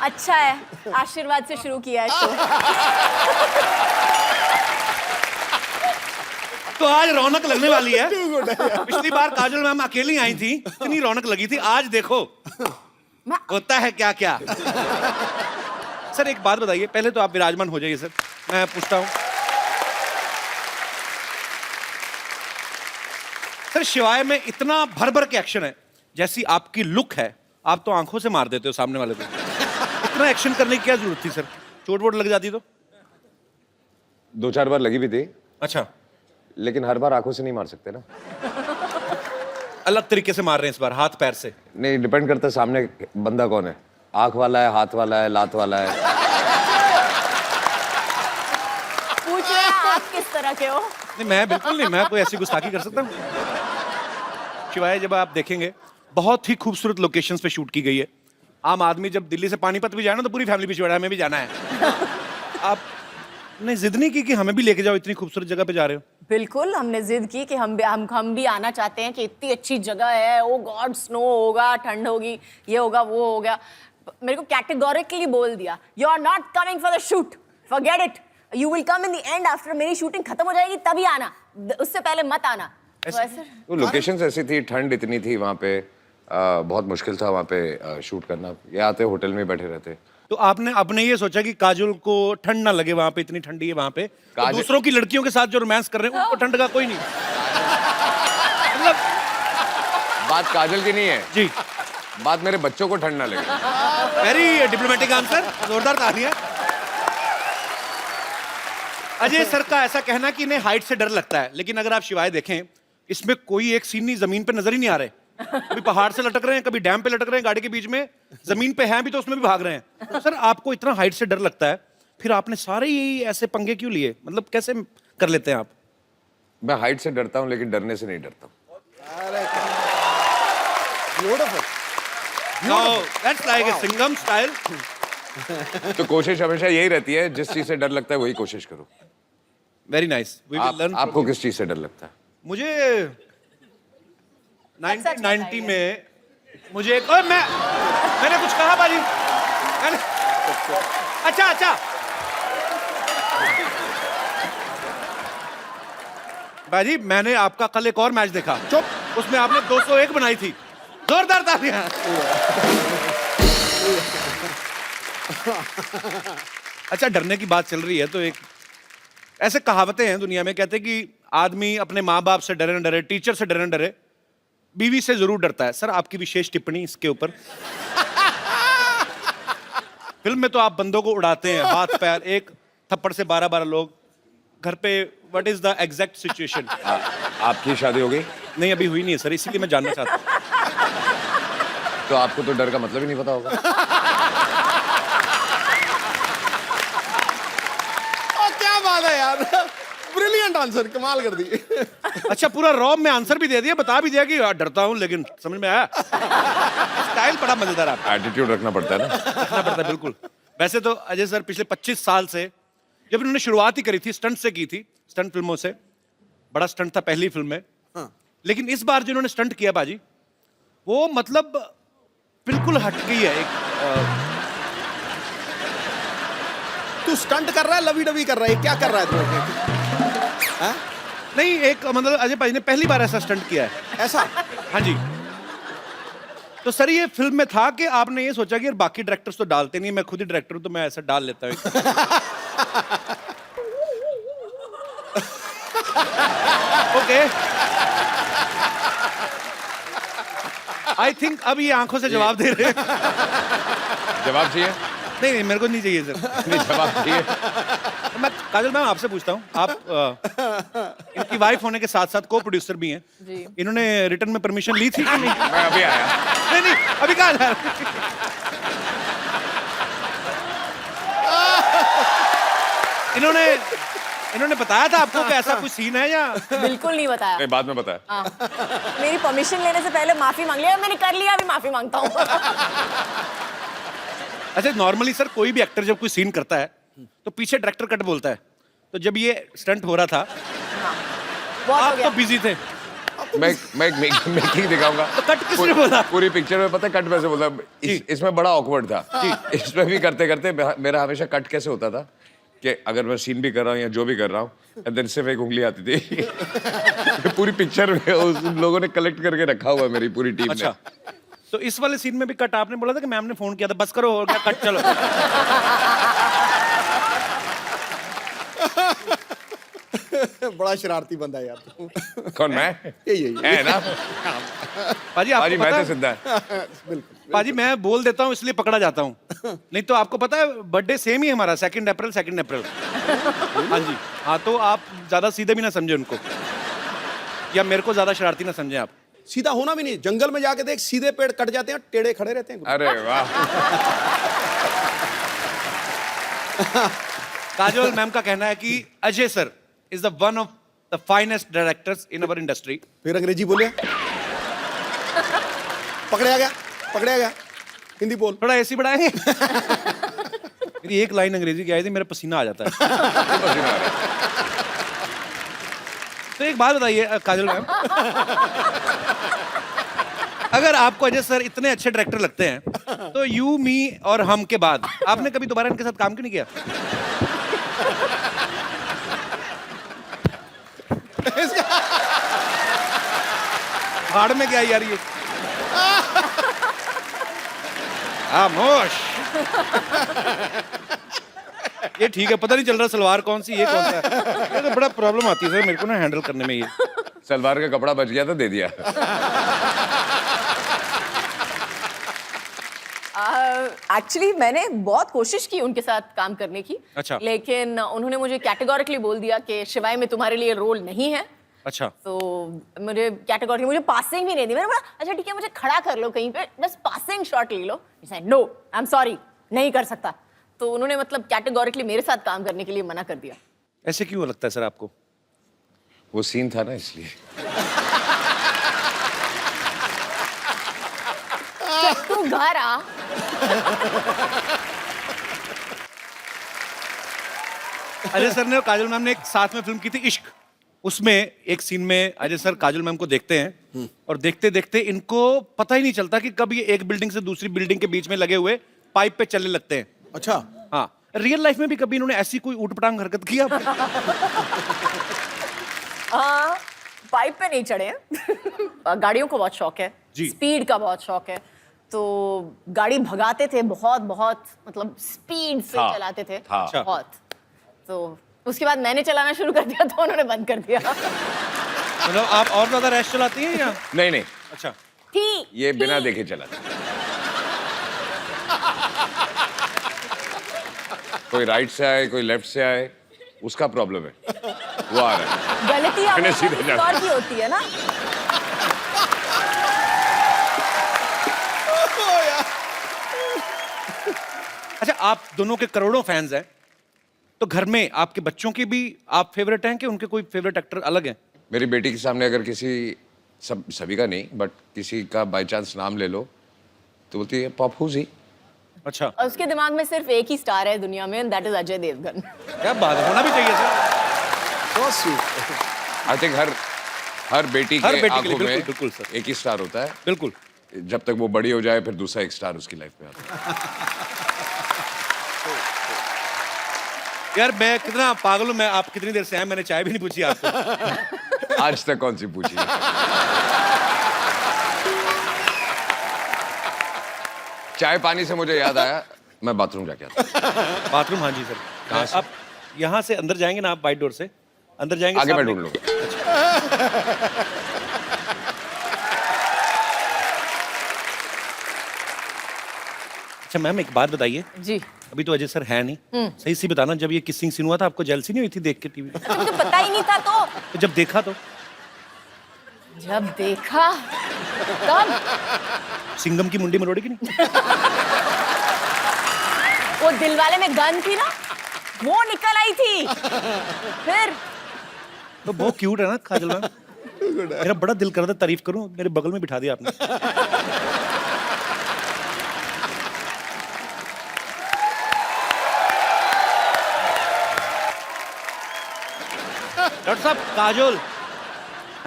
अच्छा है, आशीर्वाद से शुरू किया है शो। तो आज रौनक लगने वाली है। पिछली बार काजल मैम अकेली आई थी, इतनी रौनक लगी थी। आज देखो होता है क्या क्या। सर एक बात बताइए, पहले तो आप विराजमान हो जाइए सर, मैं पूछता हूं। सर शिवाय में इतना भर भर के एक्शन है, जैसी आपकी लुक है, आप तो आंखों से मार देते हो सामने वाले को। इतना एक्शन करने की क्या जरूरत थी सर? चोट वोट लग जाती तो? 2-4 बार लगी भी थी, अच्छा, लेकिन हर बार आंखों से नहीं मार सकते ना। अलग तरीके से मार रहे हैं इस बार, हाथ पैर से। नहीं, डिपेंड करता है सामने बंदा कौन है। आंख वाला है, हाथ वाला है, लात वाला है। पूछ रहे हैं आप किस तरह के हो? नहीं मैं बिल्कुल नहीं, मैं कोई ऐसी गुस्ताखी कर सकता हूँ? शिवाय जब आप देखेंगे बहुत ही खूबसूरत लोकेशंस पे शूट की गई है। आम आदमी जब दिल्ली से पानीपत भी जाए ना तो पूरी फैमिली पीछे बैठा है, हमें भी जाना है। आपने जिद नहीं की कि हमें भी लेके जाओ, इतनी खूबसूरत जगह पे जा रहे हो? बिल्कुल हमने जिद की कि हम भी आना चाहते हैं कि इतनी अच्छी जगह है। ओ गॉड, स्नो होगा, ठंड होगी, ये होगा, वो होगा। मेरे को कैटेगोरिकली बोल दिया, you are not coming for the shoot, forget it, you will come in the end after मेरी शूटिंग खत्म हो जाएगी तभी आना, उससे पहले मत आना। तो लोकेशंस ऐसी थी, ठंड इतनी थी वहाँ पे, बहुत मुश्किल था वहाँ पे शूट करना। ये आते होटल में बैठे रहते। तो आपने अपने ये सोचा कि काजल को ठंड ना लगे, वहां पे इतनी ठंडी है वहां पे, तो दूसरों की लड़कियों के साथ जो रोमांस कर रहे हैं उनको ठंड का कोई नहीं मतलब। बात काजल की नहीं है जी, बात मेरे बच्चों को ठंड ना लगे। वेरी डिप्लोमेटिक आंसर, जोरदार तालियां। अजय सर का ऐसा कहना कि इन्हें हाइट से डर लगता है, लेकिन अगर आप शिवाय देखें, इसमें कोई एक सीन नहीं जमीन पे नजर ही नहीं आ रहे। कभी पहाड़ से लटक रहे हैं, कभी डैम पे लटक रहे हैं गाड़ी के बीच में, जमीन पे हैं भी तो उसमें भी भाग रहे हैं। तो सर आपको इतना हाइट से डर लगता है, फिर आपने सारे यही ऐसे पंगे क्यों लिए? मतलब कैसे कर लेते हैं आप? मैं हाइट से डरता हूँ लेकिन डरने से नहीं डरता। That's like a Singham style. तो कोशिश हमेशा यही रहती है, जिस चीज से डर लगता है वही कोशिश करो। Very nice, we will learn. आपको किस चीज से डर लगता है? मुझे 1990 में मुझे एक मैंने कुछ कहा बाजी? अच्छा बाजी, मैंने आपका कल एक और मैच देखा, चुप, उसमें आपने 201 बनाई थी। जोरदार तालियां। अच्छा, डरने की बात चल रही है तो एक ऐसे कहावतें हैं दुनिया में, कहते हैं कि आदमी अपने माँ बाप से डरे न डरे, टीचर से डरे न डरे, बीवी से जरूर डरता है। सर आपकी विशेष टिप्पणी इसके ऊपर? फिल्म में तो आप बंदों को उड़ाते हैं, हाथ पैर, एक थप्पड़ से 12-12 लोग घर पे। What is the exact situation? आपकी शादी हो गई? नहीं अभी हुई नहीं है सर, इसीलिए मैं जानना चाहता हूँ। तो आपको तो डर का मतलब ही नहीं पता होगा। क्या बात है यार, ब्रिलियंट आंसर, कमाल कर दी। अच्छा, पूरा रॉब में आंसर भी दे दिया, बता भी दिया कि डरता हूं, लेकिन समझ में आया। स्टाइल बड़ा मजेदार आपका। एटीट्यूड रखना पड़ता है ना। रखना पड़ता है बिल्कुल। वैसे तो अजय सर पिछले 25 साल से, जब इन्होंने शुरुआत ही करी थी स्टंट से की थी, स्टंट फिल्मों से, बड़ा स्टंट था पहली फिल्म में। हाँ। लेकिन इस बार जिन्होंने स्टंट किया बाजी, वो मतलब बिल्कुल हट गई है। एक तू स्टंट कर रहा है, लवी डवी कर रहा है, क्या कर रहा है तू? हाँ? नहीं, एक मतलब अजय भाई ने पहली बार ऐसा स्टंट किया है। ऐसा? हाँ जी। तो सर ये फिल्म में था कि आपने ये सोचा कि यार बाकी डायरेक्टर्स तो डालते नहीं, मैं खुद ही डायरेक्टर हूं तो मैं ऐसा डाल लेता हूं। ओके, आई थिंक अब ये आंखों से जवाब दे रहे हैं। जवाब चाहिए? नहीं मेरे को नहीं चाहिए सर। नहीं, जवाब चाहिए। मैं काजल मैम आपसे पूछता हूँ, आप इनकी वाइफ होने के साथ साथ को प्रोड्यूसर भी हैं, इन्होंने रिटर्न में परमिशन ली थी कि नहीं? मैं अभी आया। नहीं अभी कहाँ जा रहे? इन्होंने बताया था आपको कि ऐसा कुछ सीन है या? बिल्कुल नहीं बताया। नहीं, बाद में बताया। हाँ। मेरी परमिशन लेने से पहले माफी मांग लिया, मैंने कर लिया, अभी माफी मांगता हूँ। अच्छा, नॉर्मली सर कोई भी एक्टर जब कोई सीन करता है तो पीछे डायरेक्टर कट बोलता है, तो जब ये स्टंट हो रहा था बहुत हो आप गया। तो बिजी थे। मैं एक मेकिंग दिखाऊंगा। तो कट किसने बोला? पूरी पिक्चर में पता है कट कैसे बोला? इसमें बड़ा ऑकवर्ड था। इसमें भी करते करते मेरा हमेशा कट कैसे होता था कि अगर मैं सीन भी कर रहा हूँ या जो भी कर रहा हूँ, एंड देन सिर्फ एक उंगली आती थी। पूरी पिक्चर में उन लोगों ने कलेक्ट करके रखा हुआ है, मेरी पूरी टीम अच्छा, ने। तो इस वाले सीन में भी कट आपने बोला था कि मैम ने फोन किया था, बस करो, हो गया कट, चलो। बड़ा शरारती बंदा है यार तू। कौन मैं? यही है ना? पाजी आपको पाजी मैं पता तो है, सिद्धा है। बिल्कुल। पाजी मैं बोल देता हूँ इसलिए पकड़ा जाता हूँ, नहीं तो आपको पता है बर्थडे सेम ही है हमारा, 2 अप्रैल। हाँ जी, हाँ, तो आप ज्यादा सीधे भी ना समझे उनको, या मेरे को ज्यादा शरारती ना समझे आप। सीधा होना भी नहीं, जंगल में जाके देख, सीधे पेड़ कट जाते हैं, टेढ़े खड़े रहते हैं। अरे वाह। काजोल मैम का कहना है कि Ajay sir is the one of the finest directors in our industry. फिर अंग्रेजी बोले, पकड़े आ गया। हिंदी बोल। थोड़ा एसी बढ़ाएंगे? मेरी एक लाइन अंग्रेजी की आई थी, मेरा पसीना आ जाता है। तो एक बात बताइए काजल मैम, अगर आपको अजय सर इतने अच्छे डायरेक्टर लगते हैं, तो यू, मी और हम के बाद आपने कभी दोबारा इनके साथ काम क्यों नहीं किया? हाड़ में क्या यार ये? खामोश। ये ठीक है, पता नहीं चल रहा सलवार कौन सी, ये कौन सा है। ये तो बड़ा प्रॉब्लम आती है सर मेरे को ना हैंडल करने में। ये सलवार का कपड़ा बच गया तो दे दिया। एक्चुअली मैंने बहुत कोशिश की उनके साथ काम करने की। अच्छा। लेकिन उन्होंने मुझे कैटेगोरिकली बोल दिया कि शिवाय में तुम्हारे लिए रोल नहीं है। अच्छा, तो मुझे कैटेगोरी, मुझे पासिंग भी नहीं दी। मैंने बोला अच्छा ठीक है, मुझे खड़ा कर लो कहीं पे, बस पासिंग शॉट ले लो। नो, आई एम सॉरी, नहीं कर सकता। तो उन्होंने मतलब कैटेगोरिकली मेरे साथ काम करने के लिए मना कर दिया। ऐसे क्यों लगता है सर आपको? वो सीन था ना इसलिए। तू घर आ। अजय सर ने और काजल मैम ने एक साथ में फिल्म की थी इश्क। उसमें एक सीन में अजय सर काजल मैम को देखते हैं और देखते देखते इनको पता ही नहीं चलता कि कब ये एक बिल्डिंग से दूसरी बिल्डिंग के बीच में लगे हुए पाइप पे चलने लगते हैं। अच्छा। हाँ, रियल लाइफ में भी कभी इन्होंने ऐसी कोई ऊटपटांग हरकत की आपने? पाइप पे नहीं चढ़े हैं। गाड़ियों को बहुत शौक है जी। स्पीड का बहुत शौक है, तो गाड़ी भगाते थे बहुत मतलब स्पीड से हाँ, चलाते थे हाँ। बहुत। तो उसके बाद मैंने चलाना शुरू कर दिया तो उन्होंने बंद कर दिया। मतलब आप और ज्यादा रैश चलाती हैं या? नहीं, अच्छा, ये बिना देखे चला। कोई राइट से आए, कोई लेफ्ट से आए, उसका प्रॉब्लम है, वो आ रहा है। गलती मैंने सीधे किसी जाना। और की होती है ना। अच्छा, आप दोनों के करोड़ों फैंस हैं, तो घर में आपके बच्चों की भी आप फेवरेट हैं कि उनके कोई फेवरेट एक्टर अलग हैं? मेरी बेटी के सामने अगर किसी, सभी का नहीं, बट किसी का बाय चांस नाम ले लो तो बोलती है पप्पू जी। अच्छा, और उसके दिमाग में सिर्फ एक ही स्टार है दुनिया में, दैट इज अजय देवगन। क्या बात है, होना भी चाहिए sir. So sweet. I think हर बेटी हर के बेटी के लिए, आंखों में बिल्कुल सर। एक ही स्टार होता है। बिल्कुल। जब तक वो बड़ी हो जाए फिर दूसरा एक स्टार उसकी लाइफ में आता है। यार मैं कितना पागल हूं, मैं आप कितनी देर से आए, मैंने चाय भी नहीं पूछी आपको। आज तक कौन सी पूछी है? चाय पानी से मुझे याद आया, मैं बाथरूम जाके आता। बाथरूम? हाँ जी सर। कहाँ से? आप यहाँ से अंदर जाएंगे ना, आप बाइट डोर से अंदर जाएंगे, आगे मैं सामने- ढूंढ लूंगा। अच्छा मैम, एक बात बताइए, जी। अभी तो अजय सर है नहीं, सही से बताना, जब ये किसिंग सीन हुआ था आपको जेलसी नहीं हुई थी देख के टीवी? अच्छा मुझे पता ही नहीं था। तो जब देखा तो जब देखा तब सिंघम की मुंडी मरोड़ी की नहीं? वो दिलवाले में गन थी ना, वो निकल आई थी। फिर तो बहुत क्यूट है ना काजल मैम। मेरा बड़ा दिल कर रहा था तारीफ करूं, मेरे बगल में बिठा दिया आपने। डॉक्टर साहब, काजोल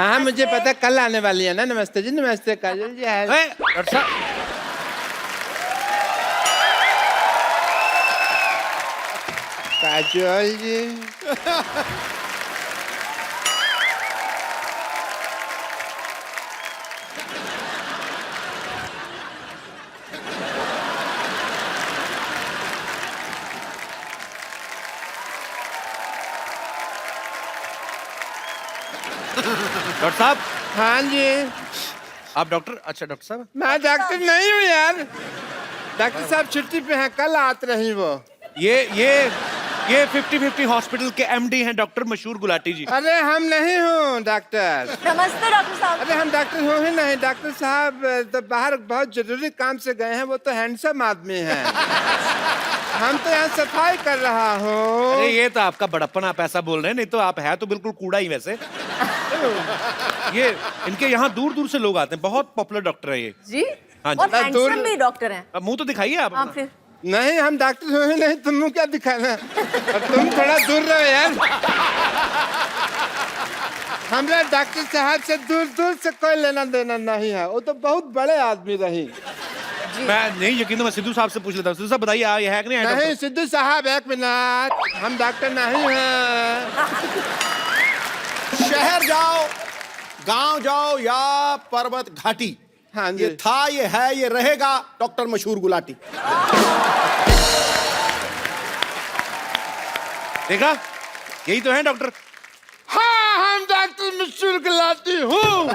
हाँ मुझे पता कल आने वाली है ना। नमस्ते जी, नमस्ते काजल जी। डॉक्टर साहब काजल जी डॉक्टर साहब हाँ जी। आप डॉक्टर? अच्छा डॉक्टर साहब मैं डॉक्टर नहीं हूँ यार। डॉक्टर साहब छुट्टी पे हैं, कल आते रही वो। ये 50-50 हॉस्पिटल के एमडी हैं डॉक्टर मशहूर गुलाटी जी। अरे हम नहीं हूँ डॉक्टर। नमस्ते डॉक्टर साहब। अरे हम डॉक्टर हो ही नहीं। डॉक्टर साहब तो बाहर बहुत जरूरी काम से गए हैं। वो तो हैंडसम आदमी हैं। हम तो यहाँ सफाई कर रहा हूँ। अरे ये तो आपका बड़प्पन, आप ऐसा बोल रहे हैं, नहीं तो आप है तो बिल्कुल कूड़ा ही वैसे। ये इनके यहाँ दूर दूर से लोग आते हैं, बहुत पॉपुलर डॉक्टर है ये। जी हाँ जी। और हैंडसम भी डॉक्टर हैं। अब मुंह तो दिखाइए आप हाँ अपना। फिर नहीं हम डॉक्टर हो ही नहीं, तुम क्या दिखाना। और तुम थोड़ा दूर रहो यार। हमरा डॉक्टर साहब से दूर दूर से कोई लेना देना नहीं है। वो तो बहुत बड़े आदमी रही। मैं नहीं यकीन तो मैं सिद्धू साहब से पूछ लेता हूँ। सिद्धू साहब बताइए ये है कि नहीं है नहीं डॉक्टर? सिद्धू साहब एक मिनट, हम डॉक्टर नहीं हैं। शहर जाओ, गांव जाओ या पर्वत घाटी, हाँ जी। ये था, ये है, ये रहेगा डॉक्टर मशहूर गुलाटी। देखा, यही तो है डॉक्टर। हाँ हम डॉक्टर मशहूर गुलाटी हूँ।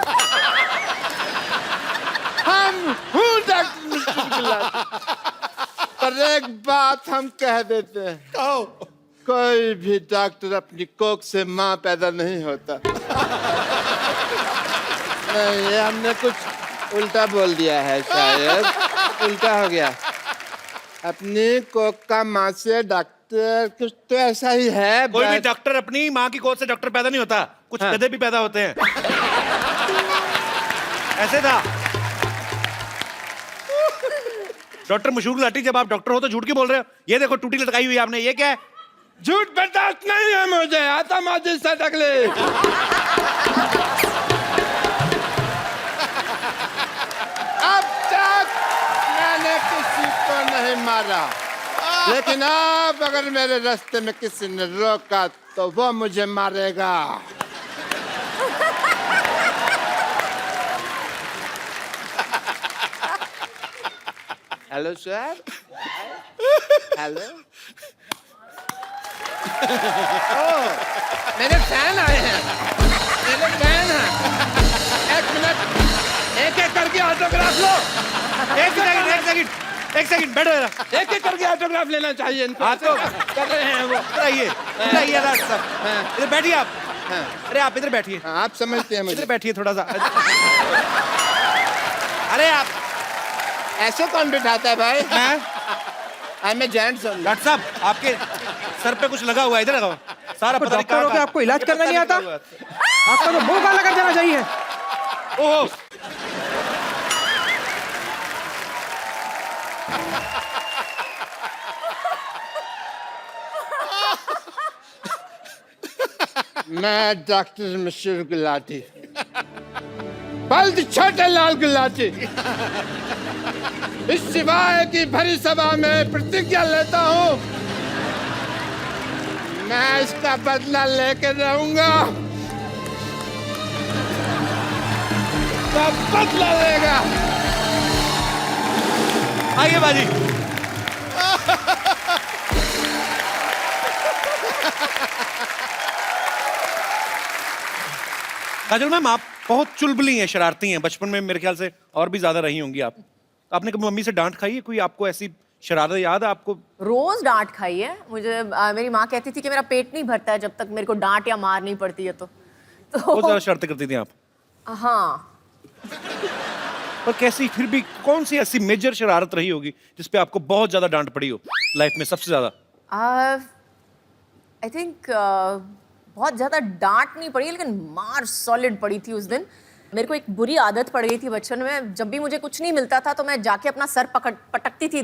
हम हूँ डॉक्टर मशहूर गुलाटी। पर एक बात हम कह देते हैं, कहो। कोई भी डॉक्टर अपनी कोख से माँ पैदा नहीं होता। नहीं ये हमने कुछ उल्टा बोल दिया है, शायद उल्टा हो गया। अपनी कोख का माँ से डॉक्टर कुछ तो ऐसा ही है। कोई भी डॉक्टर अपनी माँ की गोद से डॉक्टर पैदा नहीं होता, कुछ हाँ। गधे भी पैदा होते हैं। ऐसे था। डॉक्टर मशहूर गुलाटी, जब आप डॉक्टर हो तो झूठ क्यों बोल रहे हो? ये देखो टूटी लटकाई हुई है आपने, ये क्या है? झूठ बर्दाश्त नहीं है मुझे। आता माजी से टकले। अब तक मैंने किसी को नहीं मारा, लेकिन अब अगर मेरे रास्ते में किसी ने रोका तो वो मुझे मारेगा। Hello sir. हेलो। मेरे फैन आए हैं। मेरे फैन हैं। एक मिनट, एक एक करके ऑटोग्राफ लो। एक सेकंड बैठो जरा। एक एक करके ऑटोग्राफ लेना चाहिए इनको। हाँ तो कर रहे हैं वो। इधर आइए राज साहब, इधर बैठिए आप। अरे आप इधर बैठिए, हाँ, आप समझते हैं इधर मुझे। बैठिए थोड़ा सा। अरे आप ऐसे कौन बिठाता है भाई? मैं जेंट्स हूँ। डॉक्टर साहब आपके सर पे कुछ लगा हुआ है, इधर लगाओ। सारा पता नहीं डॉक्टर हो के आपको इलाज करना नहीं आता? आपका तो मुंह काला कर देना चाहिए। ओह मैं डॉक्टर मशहूर गुलाटी, बल्द छोटे लाल गुलाटी, इस सिवाय की भरी सभा में प्रतिज्ञा लेता हूँ, मैं इसका बदला लेके रहूंगा। सब बदला लेगा। आइए बाजी। काजल मैम आप बहुत चुलबुली हैं, शरारती हैं। बचपन में मेरे ख्याल से और भी ज्यादा रही होंगी आप। आपने कभी मम्मी से डांट खाई है? कोई आपको ऐसी शरारत याद है आपको? रोज डांट खाई है मुझे। मेरी माँ कहती थी कि मेरा पेट नहीं भरता है जब तक मेरे को डांट या मार नहीं पड़ती है तो बहुत ज्यादा शरारतें करती थी आप। हाँ। पर कैसी, फिर भी कौन सी ऐसी मेजर शरारत रही होगी जिसपे आपको बहुत ज्यादा डांट पड़ी हो लाइफ में, सबसे ज्यादा? आई थिंक बहुत ज्यादा डांट नहीं पड़ी लेकिन मार सॉलिड पड़ी थी उस दिन। मेरे को एक बुरी आदत पड़ गई थी बचपन में, जब भी मुझे कुछ नहीं मिलता था तो मैं जाके अपना सर पटकती थी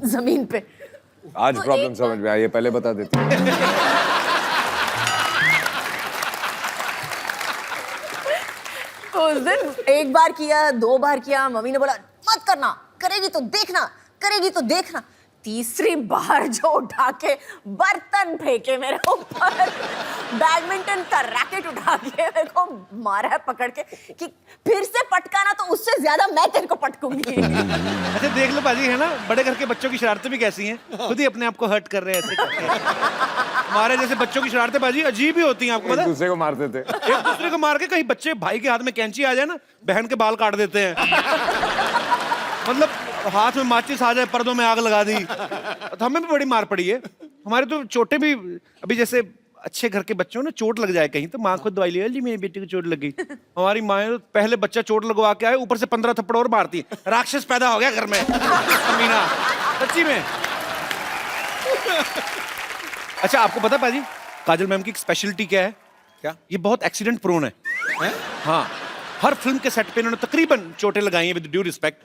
जमीन पे। आज तो प्रॉब्लम एक समझ में आई है, पहले बता देती। उस दिन एक बार किया, 2 बार किया, मम्मी ने बोला मत करना, करेगी तो देखना, करेगी तो देखना। तीसरी बार जो उठा के बर्तन फेंके मेरे ऊपर, बैडमिंटन का रैकेट उठा के मेरे को मारा है पकड़ के कि फिर से पटकाना तो उससे ज्यादा मैं तेरे को पटकूंगी। अच्छा देख लो बाजी, है ना, बड़े घर के बच्चों की शरारतें भी कैसी हैं, खुद ही अपने आप को हर्ट कर रहे हैं ऐसे करके। हमारे जैसे बच्चों की शरारतें बाजी अजीब ही होती हैं, आपको पता एक है? दूसरे को मारते थे। एक दूसरे को मार के, कहीं बच्चे भाई के हाथ में कैंची आ जाए ना, बहन के बाल काट देते हैं। मतलब हाथ में माचिस आ जाए, पर्दों में आग लगा दी। तो हमें भी बड़ी मार पड़ी है। हमारे तो चोटें भी, अभी जैसे अच्छे घर के बच्चों ने चोट लग जाए कहीं तो माँ खुद दवाई ले, जी मेरी बेटी को चोट लग गई। हमारी माँ तो पहले बच्चा चोट लगवा के आए, ऊपर से 15 थप्पड़ और मारती है। राक्षस पैदा हो गया घर में। मीना सच्ची में। अच्छा आपको पता पाजी, काजल मैम की एक स्पेशलिटी क्या है? क्या? ये बहुत एक्सीडेंट प्रोन है। हाँ, हर फिल्म के सेट पे इन्होंने तकरीबन चोटें लगाई हैं, विद ड्यू रिस्पेक्ट।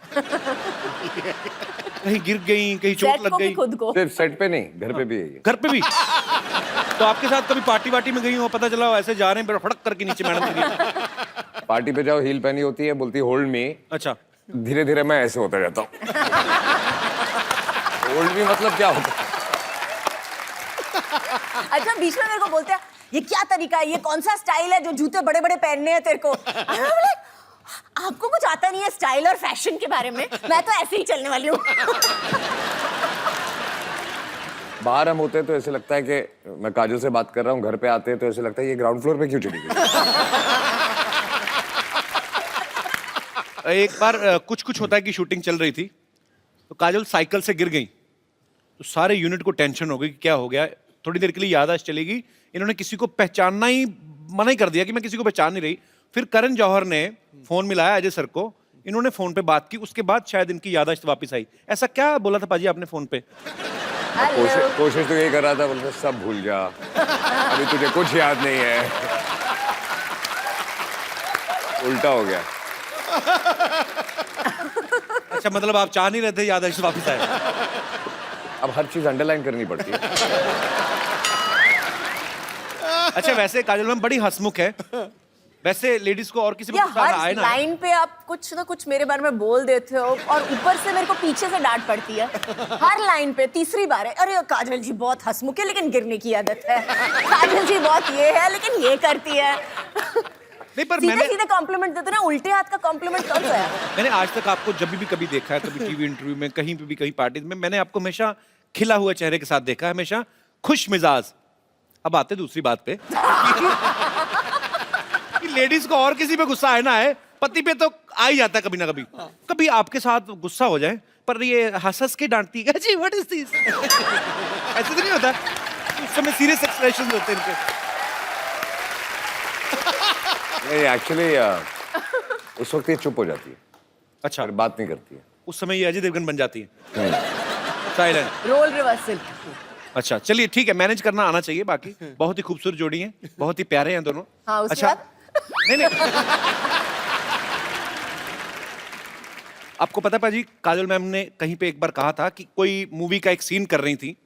कहीं गिर गई, कहीं चोट सेट लग को भी गई। खुद को। सिर्फ सेट पे नहीं, घर पे भी है ये। घर पे भी। तो आपके साथ कभी पार्टी वार्टी में गई हो, पता चला ऐसे जा रहे हैं, फड़क करके नीचे मैडम गिरी। पार्टी पे जाओ, हील पहनी होती है, बोलती होल्ड मी। अच्छा, धीरे धीरे मैं ऐसे होता जाता हूँ। होल्ड मी मतलब क्या होता है? अच्छा बीच में मेरे को बोलते हैं ये क्या तरीका है, ये कौन सा स्टाइल है जो जूते बड़े बड़े पहनने हैं तेरे को। I'm like, आपको कुछ आता नहीं है स्टाइल और फैशन के बारे में, मैं तो ऐसे ही चलने वाली हूँ। बाहर हम होते हैं तो ऐसे लगता है कि मैं काजल से बात कर रहा हूँ, घर पे आते हैं तो ऐसे लगता है ये ग्राउंड फ्लोर पे क्यों चली गई। एक बार कुछ कुछ होता है कि शूटिंग चल रही थी, तो काजल साइकिल से गिर गई, तो सारे यूनिट को टेंशन हो गई कि क्या हो गया। थोड़ी देर के लिए याददाश्त चलेगी, इन्होंने किसी को पहचानना ही मना ही कर दिया कि मैं किसी को पहचान नहीं रही। फिर करण जौहर ने फोन मिलाया अजय सर को, इन्होंने फोन पे बात की, उसके बाद शायद इनकी याददाश्त वापस आई। ऐसा क्या बोला था पाजी आपने फोन पे? कोशिश तो यही कर रहा था, बोलते सब भूल जा, अभी तुझे कुछ याद नहीं है। उल्टा हो गया। अच्छा मतलब आप चाह नहीं रहे थे याददाश्त वापस आए? अब हर चीज अंडरलाइन करनी पड़ती है। अच्छा वैसे काजल मैम बड़ी हंसमुख है, वैसे लेडीज को और किसी पे या गुस्सा आए हर ना? लाइन पे आप कुछ ना कुछ मेरे बारे में बोल देते हो और ऊपर से मेरे को पीछे से डांट पड़ती है हर लाइन पे। तीसरी बार है, अरे काजल जी बहुत हंसमुख है लेकिन गिरने की आदत है, काजल जी बहुत ये है लेकिन ये करती है। नहीं पर सीधे मैंने सीधे कॉम्प्लीमेंट देते ना, उल्टे हाथ का कॉम्प्लीमेंट कौन सा है? मैंने आज तक आपको जब भी कभी देखा है, कभी टीवी इंटरव्यू में, कहीं पे भी, कहीं पार्टी में, मैंने आपको हमेशा खिला हुआ चेहरे के साथ देखा है, हमेशा खुश मिजाज। अब आते दूसरी बात पे कि लेडीज को और किसी पे गुस्सा है ना है, पति पे तो आ ही जाता है कभी ना कभी। कभी आपके साथ गुस्सा हो जाए पर ये हंस हंस के डांटती है, जी व्हाट इज दिस, ऐसे तो नहीं होता? उस समय सीरियस एक्सप्रेशंस होते हैं इनके। नहीं एक्चुअली उस वक्त ये चुप हो जाती है, अच्छा, फिर बात नहीं करती है। उस समय ये अजय देवगन बन जाती है, साइलेंट। Role reversal. अच्छा चलिए ठीक है, मैनेज करना आना चाहिए। बाकी बहुत ही खूबसूरत जोड़ी है, बहुत ही प्यारे हैं दोनों। हाँ उसके अच्छा बाद नहीं आपको पता पाजी, काजल मैम ने कहीं पे एक बार कहा था कि कोई मूवी का एक सीन कर रही थी,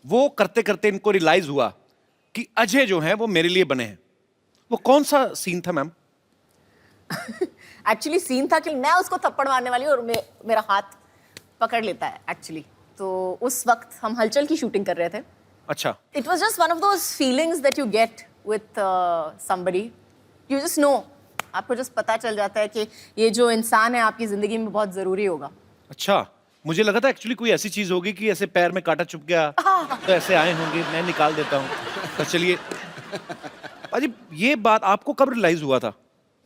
वो करते करते इनको रियलाइज हुआ कि अजय जो है वो मेरे लिए बने हैं। वो कौन सा सीन था मैम? एक्चुअली सीन था कि मैं उसको थप्पड़ मारने वाली हूँ और मेरा हाथ पकड़ लेता है एक्चुअली। तो उस वक्त हम हलचल की शूटिंग कर रहे थे। अच्छा, it was just one of those feelings that you get with somebody, you just know, आपको जस्ट पता चल जाता है कि ये जो इंसान है आपकी जिंदगी में बहुत जरूरी होगा। अच्छा मुझे लगा था एक्चुअली कोई ऐसी चीज होगी कि ऐसे पैर में कांटा चुभ गया तो ऐसे आए होंगे, मैं निकाल देता हूँ। तो चलिए पाजी, ये बात आपको कब रियलाइज हुआ था?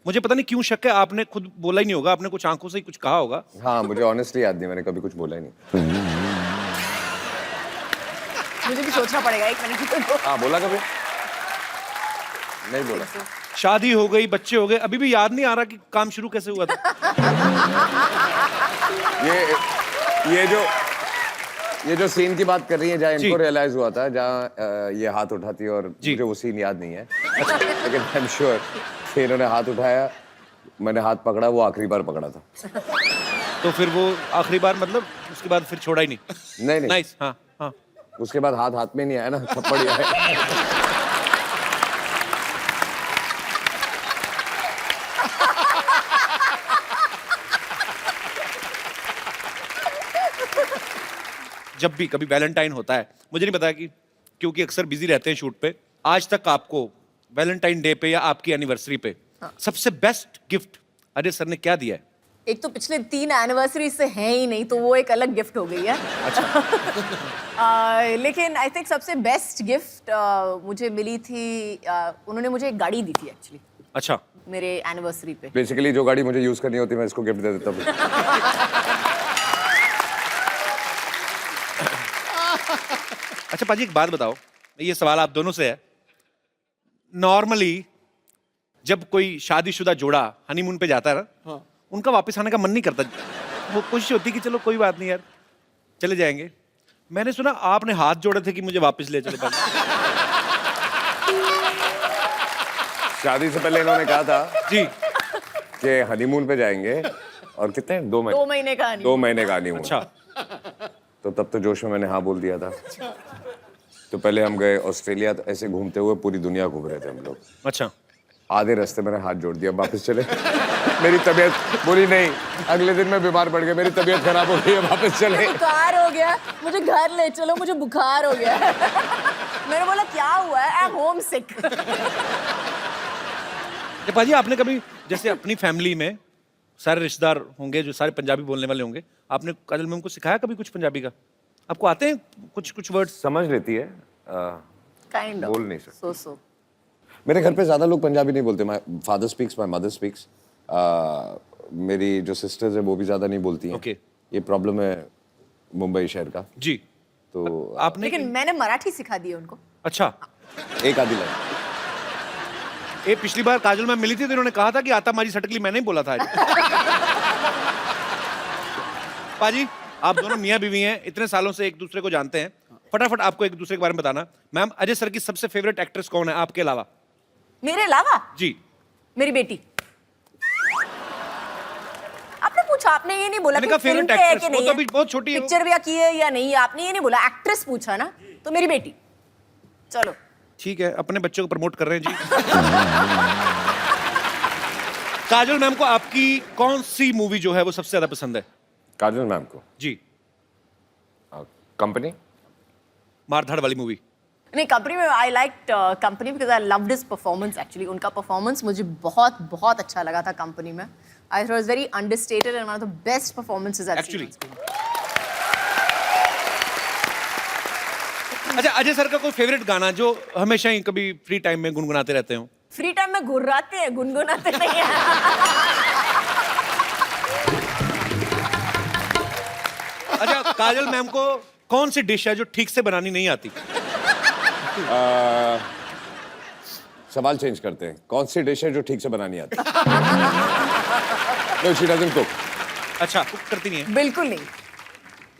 मुझे पता नहीं क्यों शक है, आपने खुद बोला ही नहीं होगा, आपने कुछ आंखों से ही कुछ कहा होगा। हाँ मुझे ऑनेस्टली याद नहीं, मैंने कभी कुछ बोला ही नहीं। मुझे भी सोचना पड़ेगा एक मिनट। हाँ बोला कभी नहीं बोला। शादी हो गई, बच्चे हो गए, अभी भी याद नहीं आ रहा कि काम शुरू कैसे हुआ था। ये जो सीन की बात कर रही है, जहाँ जी। इनको रियलाइज हुआ था, जहाँ ये हाथ उठाती है, और मुझे वो सीन याद नहीं है, लेकिन आई एम श्योर कि इन्होंने हाथ उठाया, मैंने हाथ पकड़ा, वो आखिरी बार पकड़ा था। तो फिर वो आखिरी बार मतलब उसके बाद फिर छोड़ा ही नहीं? नहीं नहीं, नाइस। हाँ हाँ, उसके बाद हाथ हाथ में नहीं आया ना, थप्पड़ ही आया। जब भी कभी वैलेंटाइन होता है, मुझे नहीं पता कि क्योंकि अक्सर बिजी रहते हैं शूट पे, आज तक आपको वैलेंटाइन डे पे या आपकी एनिवर्सरी पे सबसे बेस्ट गिफ्ट अजय सर ने क्या दिया है? एक तो पिछले 3 एनिवर्सरी से हैं ही नहीं, तो वो एक अलग गिफ्ट हो गई है। लेकिन आई थिंक सबसे बेस्ट गिफ्ट मुझे मिली थी, उन्होंने मुझे एक गाड़ी दी थी एक्चुअली अच्छा, मेरे एनिवर्सरी पे। बेसिकली जो गाड़ी मुझे यूज करनी होती है मैं इसको गिफ्ट दे देता हूँ। अच्छा पाजी एक बात बताओ, ये सवाल आप दोनों से है। नॉर्मली जब कोई शादीशुदा जोड़ा हनीमून पे जाता है ना, उनका वापस आने का मन नहीं करता, वो कोशिश होती है कि चलो कोई बात नहीं यार चले जाएंगे। मैंने सुना आपने हाथ जोड़े थे कि मुझे वापस ले चलो पाजी। शादी से पहले इन्होंने कहा था जी कि हनीमून पे जाएंगे और कितने 2 महीने 2 महीने का नहीं। 2 महीने का हनीमून। अच्छा, तो तब तो जोश में मैंने हाँ बोल दिया था। तो पहले हम गए ऑस्ट्रेलिया, तो ऐसे घूमते हुए पूरी दुनिया घूम रहे थे हम लोग। अच्छा आधे रास्ते मैंने हाथ जोड़ दिया, वापस चले। मेरी तबीयत बोली नहीं, अगले दिन मैं बीमार पड़ गया, मेरी तबीयत खराब हो गई, वापस चले। बुखार हो गया, मुझे घर ले चलो, मुझे बुखार हो गया। मैंने बोला क्या हुआ है? आई एम होम सिक। पाजी आपने कभी जैसे अपनी फैमिली में सारे रिश्तेदार होंगे जो सारे पंजाबी बोलने वाले होंगे, आपने काजल मैम को सिखाया कभी कुछ पंजाबी का? आपको आते हैं कुछ वर्ड्स? समझ लेती है, काइंड ऑफ बोल नहीं सकते। सो मेरे घर पे ज्यादा लोग पंजाबी नहीं बोलते। My father speaks, my mother speaks. मेरी जो सिस्टर्स है वो भी ज्यादा नहीं बोलती हैं। Okay. ये प्रॉब्लम है मुंबई शहर का। जी, तो आपने लेकिन मैंने मराठी सिखा दी है उनको। अच्छा, एक आधी लाइन। ये पिछली बार काजल मैम मिली थी तो इन्होंने कहा था कि आता मारी सटकली मैंने ही बोला था आज। पाजी आप दोनों मियां बीवी हैं, इतने सालों से एक दूसरे को जानते हैं, फटाफट आपको एक दूसरे के बारे में बताना। मैम अजय सर की सबसे फेवरेट एक्ट्रेस कौन है आपके अलावा? मेरे अलावा जी, मेरी बेटी। आपने पूछा, आपने ये नहीं बोला मैंने कि कहा फिल्म favorite पे है actress, कि वो नहीं तो है, अभी बहुत छोटी है वो। पिक्चर भी की है या नहीं, आपने ये नहीं बोला, एक्ट्रेस पूछा ना, तो मेरी बेटी। चलो ठीक है, अपने बच्चों को प्रमोट कर रहे हैं जी। काजल मैम को आपकी कौन सी मूवी जो है वो सबसे ज्यादा पसंद है? काजल मैम को जी, कंपनी। मारधाड़ वाली मूवी। नहीं, कंपनी में I like company because I loved his performance actually. उनका परफॉर्मेंस मुझे बहुत बहुत अच्छा लगा था कंपनी में। I thought was very understated and one of the best performances I Actually. अच्छा, अजय सर का कोई फेवरेट गाना जो हमेशा ही कभी फ्री टाइम में गुनगुनाते रहते हो? फ्री टाइम में घुर्राते हैं, गुनगुनाते नहीं हैं। अच्छा, काजल मैम को कौन सी डिश है जो ठीक से बनानी नहीं आती? सवाल चेंज करते हैं, कौन सी डिश है जो ठीक से बनानी आती है? No, she doesn't cook. अच्छा, कुक करती नहीं है? बिल्कुल नहीं,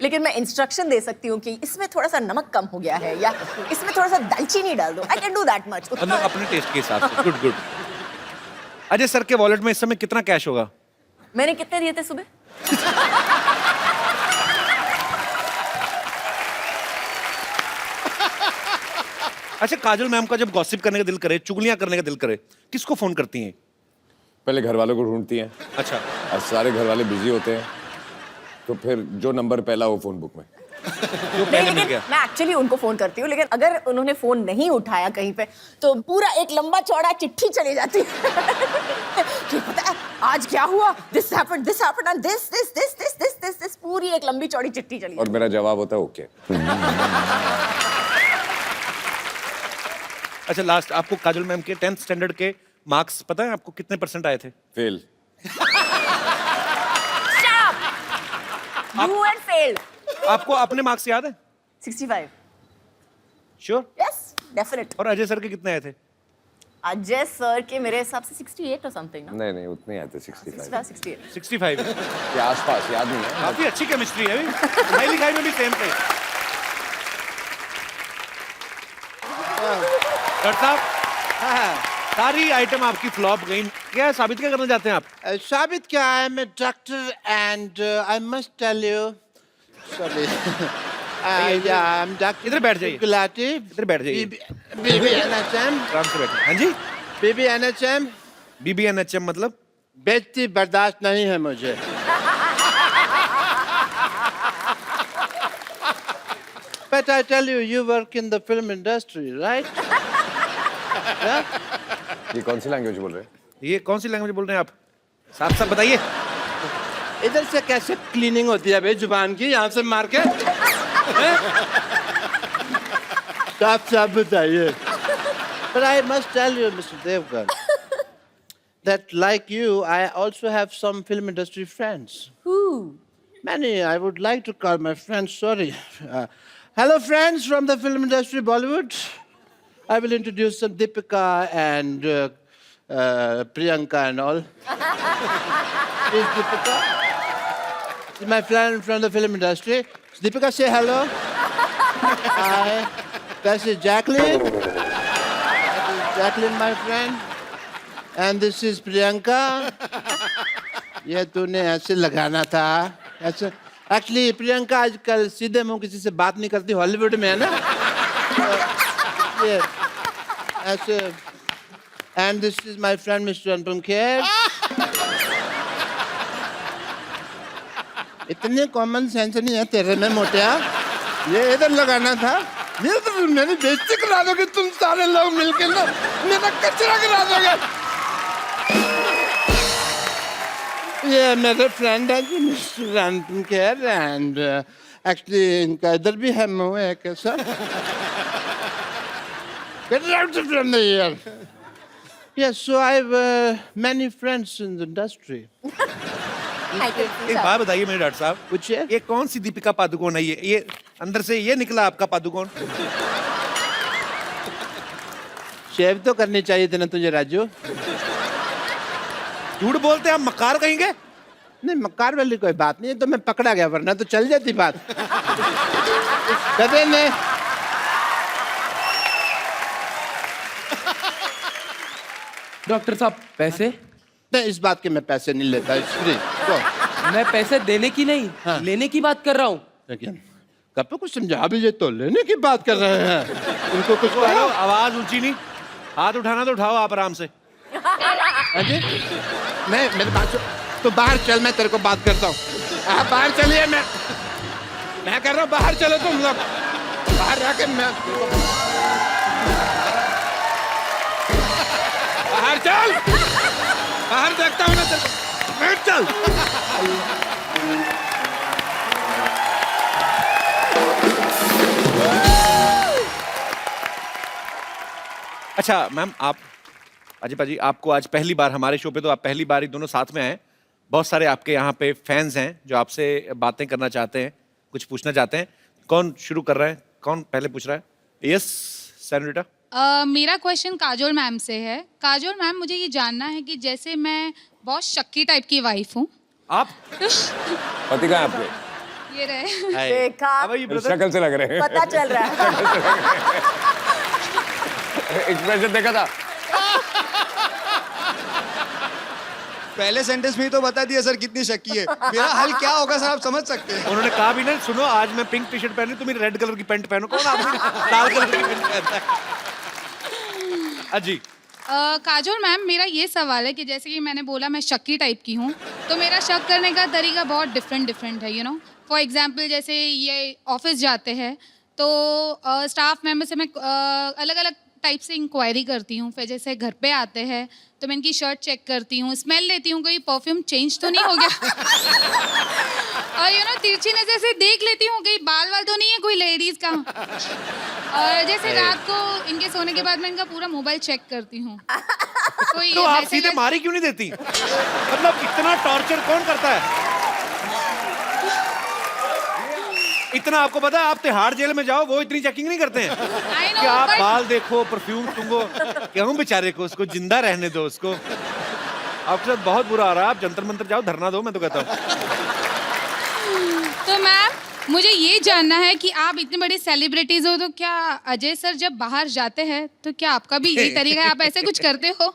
लेकिन मैं इंस्ट्रक्शन दे सकती हूँ कि इसमें थोड़ा सा नमक कम हो गया है या इसमें थोड़ा सा दालचीनी डाल दो। I can do that much. अपने टेस्ट के हिसाब से। Good good. अजय सर के वॉलेट में इस समय कितना कैश होगा? मैंने कितने दिए थे सुबह? अच्छा, काजल मैम का जब गॉसिप करने का दिल करे, चुगलियां करने का दिल करे, किसको फोन करती हैं? पहले घर वालों को ढूंढती हैं, अच्छा, और सारे घर वाले बिजी होते हैं, तो फिर जो नंबर पहला हो फोन बुक में। जो पहले मिल लेकिन गया। मैं एक्चुअली उनको फोन करती हूँ, लेकिन अगर उन्होंने फोन नहीं उठाया कहीं पे तो पूरा एक लंबा चौड़ा चिट्ठी चली जाती है कि पता है आज क्या हुआ, दिस हैपेंड एंड दिस, पूरी एक लंबी चौड़ी चिट्ठी चली और मेरा जवाब होता है ओके। अच्छा, लास्ट आपको काजल मैम के 10th स्टैंडर्ड के मार्क्स पता है आपको कितने % आए थे? फेल। You and failed. आपको अपने मार्क्स याद है? 65। श्योर? Yes, definite. और अजय सर के कितने आए थे? अजय सर के मेरे हिसाब से 68 और समथिंग ना। नहीं उतने आए थे, 65 68। 65। के आसपास, याद नहीं है। काफी अच्छी केमिस्ट्री है अभी। पढ़ाई लिखाई में भी सेम थे। डॉक्टर साहब, सारी आइटम आपकी फ्लॉप गई, क्या साबित क्या करना चाहते हैं आप? साबित क्या है, मैं doctor and I must tell you, sorry, या आई एम डॉक्टर। इधर बैठ जाइए। गुलाटी। इधर बैठ जाइए। बीबी एनएचएम। आराम से बैठे। हाँ जी, बीबी एनएचएम। BBNHM मतलब? बेइज्जती बर्दाश्त नहीं है मुझे। that I tell you, you work in the film industry, right? Yeah? ये कौन सी लैंग्वेज बोल रहे हैं? ये कौन सी लैंग्वेज बोल रहे हैं आप? साफ साफ बताइए। इधर से कैसे क्लीनिंग होती है भाई जुबान की, यहाँ से मार के? साफ साफ बताइए। But I must tell you, Mr. Devgan, that like you, I also have some film industry friends. Who? Many, I would like to call my friends, sorry. Hello, friends from the film industry, Bollywood. I will introduce some Deepika and Priyanka and all. Is Deepika? This is my friend from the film industry. Deepika, say hello. Hi. This is Jacqueline. That is Jacqueline, my friend. And this is Priyanka. ये तूने ऐसे लगाना था ऐसे actually Priyanka आजकल सीधे मुंह किसी से बात नहीं करती हॉलीवुड में है ना ये ऐसे and this is my friend mister Anupam Kher इतने कॉमन सेंस नहीं है तेरे में मोटिया ये इधर लगाना था ये तो मेरी बेइज्जती करा दोगे तुम सारे लोग मिलके ना मेरा कचरा करा दोगे ये मेरे फ्रेंड है जी mister Anupam Kher and actually इनका इधर भी है मुंह है कैसा Get out from the here. Yes, so I have many friends in the industry. I can see एक that. बात बताइए मेरे डॉक्टर साहब, पूछिए ये कौन सी दीपिका पादुकोण है? ये अंदर से ये निकला आपका पादुकोण? शेव तो करनी चाहिए थी ना तुझे राजू झूठ बोलते हैं आप, मक्कार कहेंगे? नहीं मक्कार वाली कोई बात नहीं है तो मैं पकड़ा गया वरना तो चल जाती बात कदे ने डॉक्टर साहब पैसे? नहीं इस बात के मैं पैसे नहीं लेता इट्स फ्री तो मैं पैसे देने की नहीं हाँ। लेने की बात कर रहा हूँ। लेकिन कब कुछ समझा भी ये तो लेने की बात कर रहे हैं उनको कुछ हेलो, कहो आवाज ऊंची नहीं, हाथ उठाना तो उठाओ आप आराम से। अजय मैं मेरे बात तो बाहर चल मैं तेरे को बात करता हूँ आप बाहर चलिए मैं कर रहा हूँ बाहर चलो तुम लोग बाहर जाके मैं बाहर चल बाहर देखता हूँ ना तेरे को बैठ चल अच्छा मैम, आप अजय पाजी, आपको आज पहली बार हमारे शो पे, तो आप पहली बार ही दोनों साथ में आए। बहुत सारे आपके यहाँ पे फैंस हैं जो आपसे बातें करना चाहते हैं, कुछ पूछना चाहते हैं। कौन शुरू कर रहा है? कौन पहले पूछ रहा है? Yes senorita. मेरा क्वेश्चन काजोल मैम से है। काजोल मैम, मुझे ये जानना है कि जैसे मैं बहुत शक्की टाइप की वाइफ हूँ। आप पति कहाँ है आपके? ये रहे। देखा, अब ये brother- शक्ल से लग रहे हैं। पता चल रहा है। एक्सप्रेशन देखा था? पहले सेंटेंस में ही तो बता दिया सर कितनी शक्की है मेरा हल क्या होगा सर आप समझ सकते हैं उन्होंने कहा भी ना, सुनो आज मैं पिंक टी शर्ट पहनी, तुम रेड कलर की पैंट पहनो। कौन आदमी लाल कलर की पैंट पहनता है? अजी काजोल मैम, मेरा ये सवाल है कि जैसे कि मैंने बोला मैं शक्की टाइप की हूँ, तो मेरा शक करने का तरीका बहुत डिफरेंट है, यू नो। फॉर एग्जांपल जैसे ये ऑफिस जाते हैं तो स्टाफ मेंबर से मैं अलग अलग टाइप से इंक्वायरी करती हूँ। फिर जैसे घर पे आते हैं तो मैं इनकी शर्ट चेक करती हूँ, स्मेल लेती हूँ, कोई परफ्यूम चेंज तो नहीं हो गया। और यू नो तिरछी नजर से देख लेती हूँ कहीं बाल वाल तो नहीं है कोई लेडीज का। और जैसे रात को इनके सोने के बाद मैं इनका पूरा मोबाइल चेक करती हूँ। कोई तो आप message- सीधे मारी क्यों नहीं देती? मतलब इतना टॉर्चर कौन करता है? इतना आपको पता है, आप तिहाड़ जेल में जाओ, वो इतनी चेकिंग नहीं करते हैं I know, कि आप but- बाल देखो, परफ्यूम तुमको, क्यों बेचारे को, उसको जिंदा रहने दो उसको। आपके साथ बहुत बुरा आ रहा है, आप जंतर मंतर जाओ, धरना दो, मैं तो कहता हूँ। तो मैम मुझे ये जानना है कि आप इतनी बड़ी सेलिब्रिटीज हो, तो क्या अजय सर जब बाहर जाते हैं तो क्या आपका भी यही तरीका है, आप ऐसे कुछ करते हो?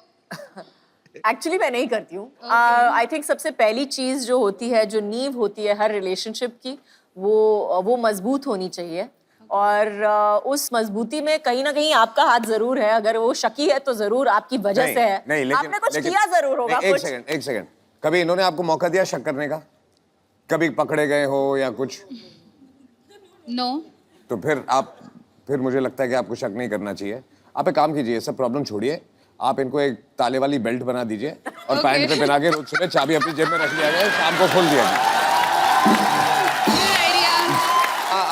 एक्चुअली मैं नहीं करती हूँ। आई थिंक सबसे पहली चीज जो होती है, जो नींव होती है हर रिलेशनशिप की, वो मजबूत होनी चाहिए। और उस मजबूती में कहीं ना कहीं आपका हाथ जरूर है। अगर वो शकी है तो जरूर आपकी वजह से है। नहीं, लेकिन आपने कुछ किया जरूर होगा। नहीं, कुछ एक सेकंड कभी इन्होंने आपको मौका दिया शक करने का? कभी पकड़े गए हो या कुछ? नो। तो फिर मुझे लगता है कि आपको शक नहीं करना चाहिए। आप एक काम कीजिए, सब प्रॉब्लम छोड़िए, आप इनको एक ताले वाली बेल्ट बना दीजिए और Okay. पैंट पे पहना के रोज सुबह चाबी अपनी जेब में रख लिया जाए, शाम को खोल दिया जाए। Good idea.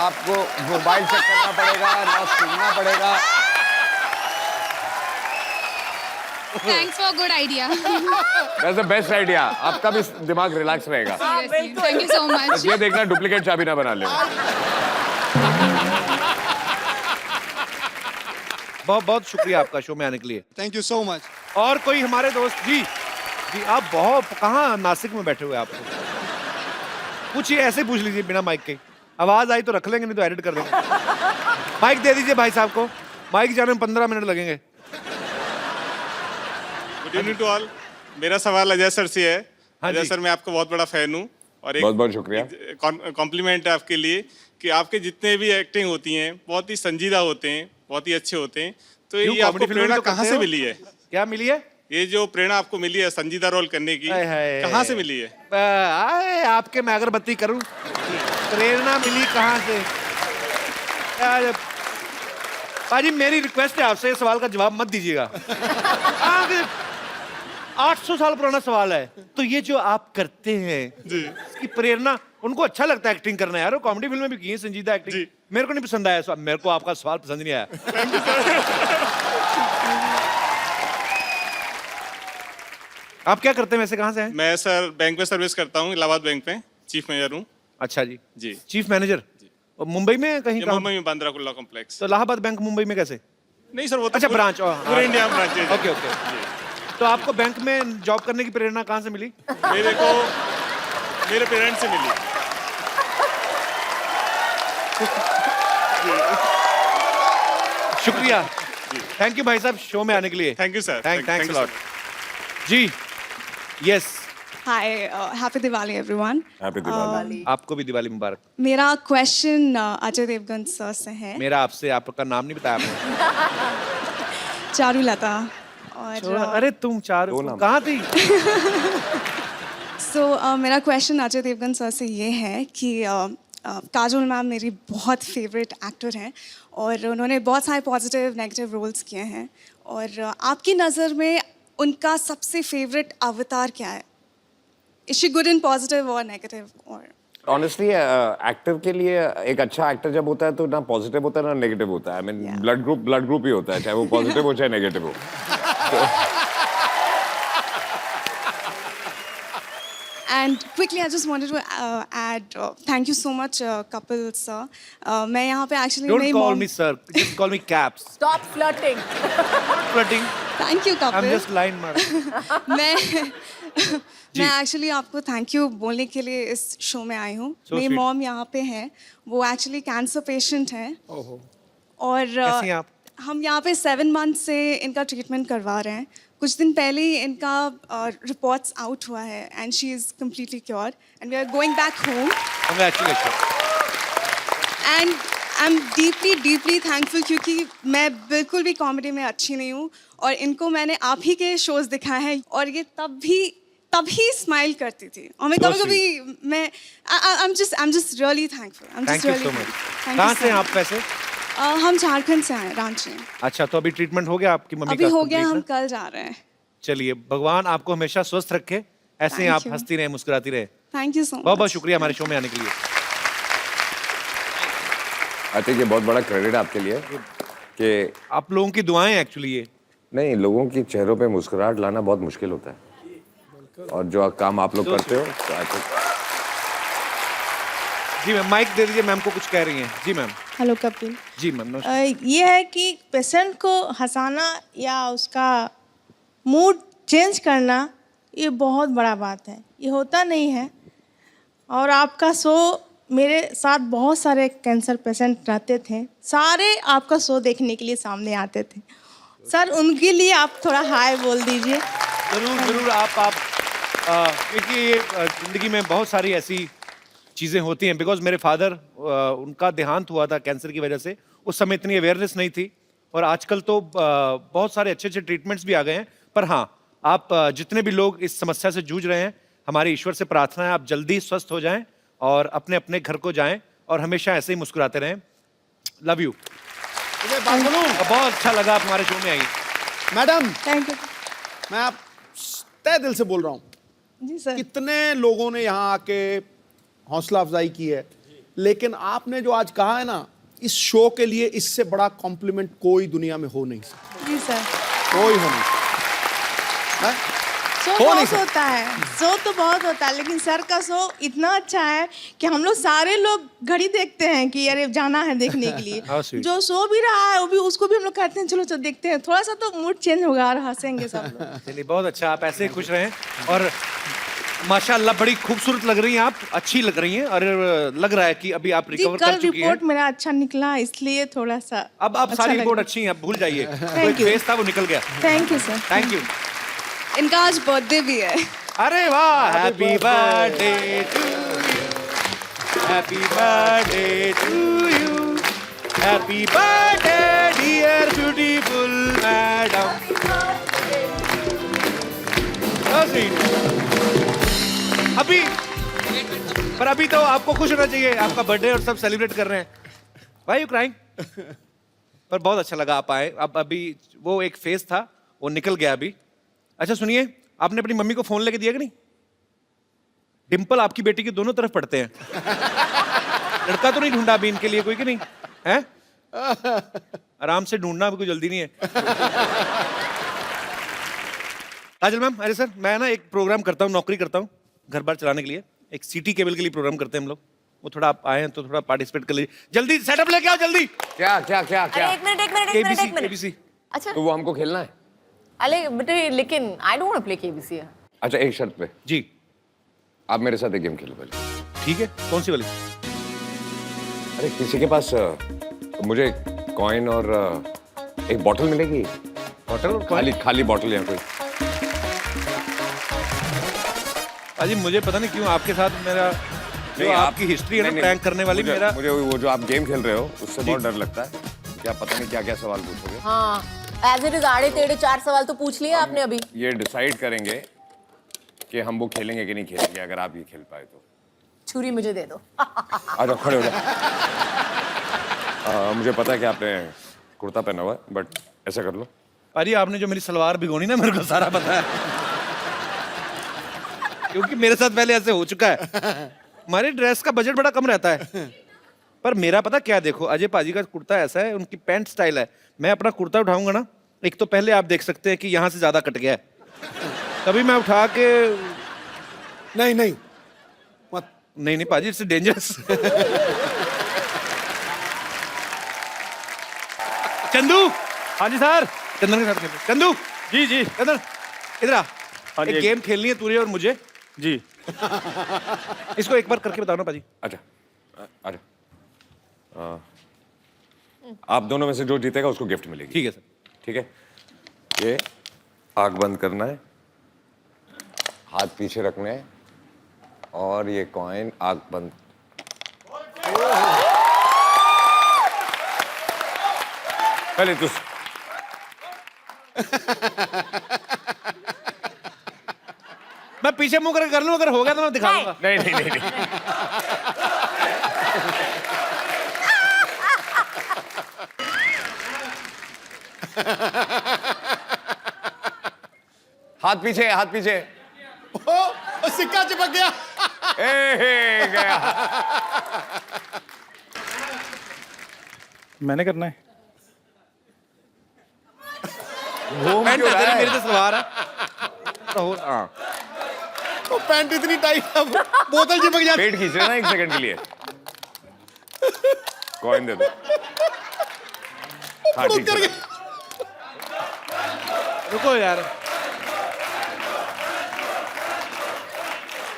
आपको मोबाइल चेक करना पड़ेगा, ना सुनना पड़ेगा। Thanks for good idea. That's the best idea। आपका भी दिमाग रिलैक्स रहेगा। Seriously. Thank you so much. बस ये देखना डुप्लीकेट चाबी ना बना ले। बहुत बहुत शुक्रिया आपका शो में आने के लिए। Thank you so much. और कोई हमारे दोस्त जी जी आप बहुत कहाँ नासिक में बैठे हुए आप पूछिए, ऐसे पूछ लीजिए बिना माइक के। आवाज आई तो रख लेंगे, नहीं तो एडिट कर देंगे। माइक दे दीजिए भाई साहब को, माइक जाने में 15 मिनट लगेंगे। Good evening to all. मेरा सवाल अजय सर से है। हाँ अजय जी। सर, मैं आपका बहुत बड़ा फैन हूँ और एक बहुत बहुत शुक्रिया। कॉम्प्लीमेंट है आपके लिए कि आपके जितने भी एक्टिंग होती हैं बहुत ही संजीदा होते हैं, बहुत ही अच्छे होते हैं। तो क्यों, ये आपको कॉमेडी फिल्म में प्रेरणा तो कहाँ करते से हो? मिली है? क्या मिली है? ये जो प्रेरणा आपको मिली है संजीदा रोल करने की, हाय हाय। कहाँ से मिली है? आए आपके मैं अगरबत्ती करूं, प्रेरणा मिली कहाँ से? यार पाजी मेरी रिक्वेस्ट है आपसे, इस सवाल का जवाब मत दीजिएगा। 800 साल पुराना सवाल है। तो ये जो आप करते हैं इसकी प्रेरणा, उनको अच्छा लगता है एक्टिंग करना यार, वो कॉमेडी फिल्म में भी की है संजीदा एक्टिंग। जी। मेरे को नहीं पसंद आया, मेरे को आपका सवाल पसंद नहीं आया। आप क्या करते हैं वैसे, कहाँ से हैं? मैं सर बैंक में सर्विस करता हूँ, इलाहाबाद बैंक में चीफ मैनेजर हूँ। अच्छा जी जी। Chief manager. और मुंबई में कहीं ये काम? मुंबई में बांद्रा कुर्ला कॉम्प्लेक्स। तो इलाहाबाद बैंक मुंबई में कैसे? नहीं सर, वो तो अच्छा पूरे- ब्रांच। पूरे इंडिया में ब्रांच है। Okay okay. तो आपको बैंक में जॉब करने की प्रेरणा कहाँ से मिली? मेरे को मेरे पेरेंट्स से मिली। शुक्रिया, थैंक यू भाई साहब शो में आने के लिए। Thank you sir. Thanks lot जी। Yes, Hi, happy Diwali everyone. Happy Diwali. आपको भी दिवाली मुबारक। मेरा क्वेश्चन अजय देवगन सर से है। मेरा आपसे, आपका नाम नहीं बताया आपने। चारुलता और अरे तुम चार कहाँ थी? मेरा क्वेश्चन अजय देवगन सर से ये है कि काजोल मैम मेरी बहुत फेवरेट एक्टर हैं और उन्होंने बहुत सारे पॉजिटिव नेगेटिव रोल्स किए हैं और आपकी नज़र में उनका सबसे फेवरेट अवतार क्या है? Is she good in positive or negative or? Honestly actor के लिए एक अच्छा एक्टर जब होता है तो ना पॉजिटिव होता है ना नेगेटिव होता है। I mean Yeah. Blood group ही होता है, चाहे वो पॉजिटिव हो चाहे नेगेटिव हो। And quickly, I just wanted to add, thank you so much, Kapil sir. मैं यहाँ पे actually Don't मेरी call mom. me sir, just call me Caps. Stop flirting. Flirting. Thank you, I'm Kapil. just line मार। मैं actually आपको thank you बोलने के लिए इस शो में आई हूँ। So मेरी sweet. मॉम यहाँ पे है, वो एक्चुअली कैंसर पेशेंट है और कैसी हैं आप? हम यहाँ पे 7 मंथ से इनका ट्रीटमेंट करवा रहे हैं। कुछ दिन पहले ही इनका रिपोर्ट्स आउट हुआ है and she is completely cure and we are going back home Congratulations. And I am deeply thankful क्योंकि मैं बिल्कुल भी कॉमेडी में अच्छी नहीं हूँ और इनको मैंने आप ही के शोज़ दिखाए हैं और ये तभी स्माइल करती थी और मैं So कभी मैं I am just really thankful. Thank you so much. कहाँ से हैं आप वैसे? हम झारखंड से आए, रांची। अच्छा, तो अभी ट्रीटमेंट हो गया आपकी मम्मी अभी का? हो गया, complete हम ना? कल जा रहे हैं। चलिए, भगवान आपको हमेशा स्वस्थ रखे, ऐसे ही Thank आप you. हंसती रहे, मुस्कुराती रहे। Thank you so much. बहुत बहुत शुक्रिया हमारे शो में आने के लिए। आई थिंक ये बहुत बड़ा क्रेडिट है आपके लिए कि आप लोगों की दुआएं एक्चुअली ये। नहीं, लोगों की चेहरों पे मुस्कुराहट लाना बहुत मुश्किल होता है और जो काम आप लोग करते हो तो I think जी मैम, माइक दे दीजिए, मैम को कुछ कह रही हैं। जी मैम। हेलो कपिल। जी मैम, नमस्कार। ये है कि पेशेंट को हंसाना या उसका मूड चेंज करना ये बहुत बड़ा बात है, ये होता नहीं है। और आपका शो, मेरे साथ बहुत सारे कैंसर पेशेंट रहते थे, सारे आपका शो देखने के लिए सामने आते थे। सर उनके लिए आप थोड़ा हाय बोल दीजिए। जरूर जरूर। आप क्योंकि जिंदगी में बहुत सारी ऐसी चीज़ें होती हैं। बिकॉज मेरे फादर, उनका देहांत हुआ था कैंसर की वजह से, उस समय इतनी अवेयरनेस नहीं थी और आजकल तो बहुत सारे अच्छे अच्छे ट्रीटमेंट्स भी आ गए हैं। पर हाँ, आप जितने भी लोग इस समस्या से जूझ रहे हैं, हमारे ईश्वर से प्रार्थना है आप जल्दी स्वस्थ हो जाएं और अपने अपने घर को जाएं और हमेशा ऐसे ही मुस्कुराते रहें। Love you. मुझे बात बोलूं बहुत अच्छा लगा आप हमारे शो में आई। मैडम, थैंक यू मैं आप तहे दिल से बोल रहा हूं, जी सर। कितने लोगों ने यहाँ आके हौसला अफजाई की है, लेकिन आपने जो आज कहा है ना, इस शो के लिए इससे बड़ा कॉम्प्लीमेंट कोई दुनिया में हो नहीं सकता, जी सर। कोई हो नहीं सकता। हैं? शो हो नहीं बहुत सकता। होता है, शो तो बहुत होता है, लेकिन सर का शो इतना अच्छा है कि हम लोग सारे लोग घड़ी देखते हैं कि अरे जाना है देखने के लिए। How sweet. जो शो भी रहा है वो भी, उसको भी हम लोग कहते हैं चलो चलो देखते हैं, थोड़ा सा तो मूड चेंज होगा और हंसेंगे सब लोग। चलिए बहुत अच्छा, आप ऐसे ही खुश रहें। और माशाल्लाह बड़ी खूबसूरत लग रही हैं आप, अच्छी लग रही हैं, और लग रहा है कि अभी आप जी रिकवर कल कर चुकी हैं। रिपोर्ट मेरा अच्छा निकला, इसलिए थोड़ा सा अब आप अच्छा सारी लगा। रिपोर्ट अच्छी हैं, आप भूल जाइए। Thank you. फेस था वो निकल गया। Thank you sir. Thank you. इनका आज बर्थडे भी है। अरे वाह, happy birthday to you, happy birthday to you, happy birthday dear beautiful madam. अभी पर अभी तो आपको खुश होना चाहिए, आपका बर्थडे और सब सेलिब्रेट कर रहे हैं। Why you crying? पर बहुत अच्छा लगा आप आए। अब अभी वो एक फेज था वो निकल गया अभी। अच्छा सुनिए, आपने अपनी मम्मी को फोन लेके दिया कि नहीं? डिंपल आपकी बेटी के दोनों तरफ पड़ते हैं। लड़का तो नहीं ढूंढा अभी इनके लिए कोई कि नहीं है? आराम से ढूंढना, अभी कोई जल्दी नहीं है। काजल मैम, अरे सर मैं ना एक प्रोग्राम करता हूँ, नौकरी करता हूँ घर बार चलाने के लिए, एक सिटी केबल के लिए प्रोग्राम करते हैं हम लोग। वो थोड़ा आप आए हैं तो थोड़ा पार्टिसिपेट कर लीजिए। जल्दी सेटअप लेके आओ जल्दी। क्या क्या क्या अरे क्या? एक मिनट एक मिनट एक मिनट एक मिनट। केबीसी। अच्छा तो वो हमको खेलना है? अरे बेटे, लेकिन I don't want to play KBC. अच्छा एक शर्त पे, जी आप मेरे साथ एक गेम खेलो पहले। ठीक है, कौन सी वाली? अरे किसी के पास मुझे कॉइन और एक बॉटल मिलेगी? होटल और खाली खाली बॉटल या कोई? अजी मुझे पता नहीं क्यों आपके साथ मेरा जो आपकी हिस्ट्री है ना प्रैंक करने वाली, मेरा मुझे वो जो आप गेम खेल रहे हो उससे बहुत डर लगता है। क्या पता नहीं क्या क्या सवाल पूछोगे। हाँ, एज इट इज आड़े टेढ़े 4 सवाल तो पूछ लिए आपने अभी। ये डिसाइड करेंगे कि हम वो खेलेंगे कि नहीं खेलेंगे, अगर आप ये खेल पाए तो। छुरी मुझे दे दो। आ जाओ, खड़े हो जाओ। मुझे पता है कि आपने कुर्ता पहना हुआ है, बट ऐसा कर लो। अरे आपने जो मेरी सलवार भिगोनी ना, मेरे को सारा पता है, क्योंकि मेरे साथ पहले ऐसे हो चुका है। हमारे ड्रेस का बजट बड़ा कम रहता है, पर मेरा पता क्या, देखो अजय पाजी का कुर्ता ऐसा है, उनकी पैंट स्टाइल है। मैं अपना कुर्ता उठाऊंगा ना, एक तो पहले आप देख सकते हैं कि यहाँ से ज्यादा कट गया है, तभी मैं उठा के नहीं नहीं मत। नहीं पाजी, इट्स डेंजरस। चंदू। हाँ जी सर। चंदन के साथ खेलो। चंदू। जी जी। चंदन इधर आ। एक गेम खेलनी है तुझे और मुझे। जी। इसको एक बार करके बताओ ना पाजी। अच्छा अच्छा, आप दोनों में से जो जीतेगा उसको गिफ्ट मिलेगी। ठीक है सर। ठीक है, ये आग बंद करना है, हाथ पीछे रखने हैं, और ये कॉइन आग बंद। पहले तू मैं पीछे मुंह करके कर लूं, अगर हो गया तो मैं दिखा दूंगा। नहीं नहीं नहीं, नहीं। हाथ पीछे, हाथ पीछे। ओ, सिक्का चिपक गया। ए गया। मैंने करना है। पैंट है तेरी, मेरी तो सलवार है। तो हाँ, वो पैंट इतनी टाइट है, बोतल चिपक जाती। पेट खींच रहे ना 1 सेकंड के लिए। कॉइन दे दो। हाँ ठीक है। रुको यार।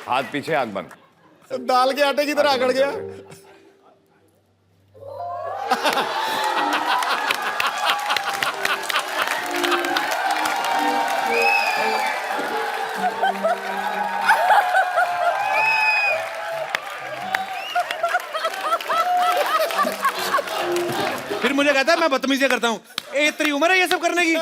हाथ पीछे, आग बंद। दाल के आटे की तरह अकड़ गया। फिर मुझे कहता है मैं बदतमीजी करता हूँ। ए, तेरी उम्र है ये सब करने की?